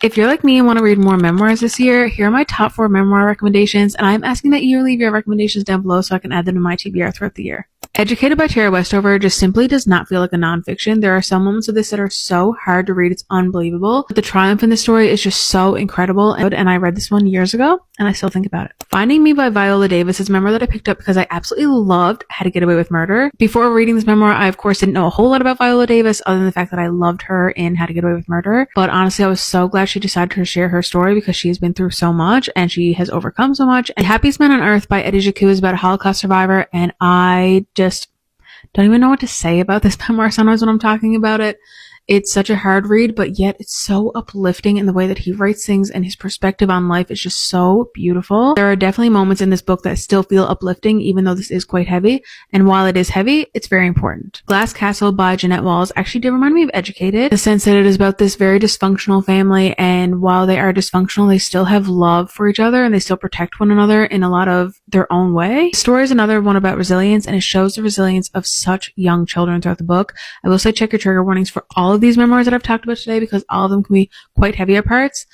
If you're like me and want to read more memoirs this year, here are my top 4 memoir recommendations, and I'm asking that you leave your recommendations down below so I can add them to my TBR throughout the year. Educated by Tara Westover just simply does not feel like a nonfiction. There are some moments of this that are so hard to read, it's unbelievable. But the triumph in this story is just so incredible, and I read this one years ago, and I still think about it. Finding Me by Viola Davis is a memoir that I picked up because I absolutely loved How to Get Away with Murder. Before reading this memoir, I of course didn't know a whole lot about Viola Davis other than the fact that I loved her in How to Get Away with Murder. But honestly, I was so glad she decided to share her story because she has been through so much and she has overcome so much. And Happiest Man on Earth by Eddie Jaku is about a Holocaust survivor, and I just don't even know what to say about this memoir sometimes when I'm talking about it. It's such a hard read, but yet it's so uplifting in the way that he writes things, and his perspective on life is just so beautiful. There are definitely moments in this book that still feel uplifting, even though this is quite heavy. And while it is heavy, it's very important. Glass Castle by Jeanette Walls actually did remind me of Educated, in the sense that it is about this very dysfunctional family, and while they are dysfunctional, they still have love for each other and they still protect one another in a lot of their own way. The story is another one about resilience, and it shows the resilience of such young children throughout the book. I will say check your trigger warnings for all of these memoirs that I've talked about today because all of them can be quite heavy at parts.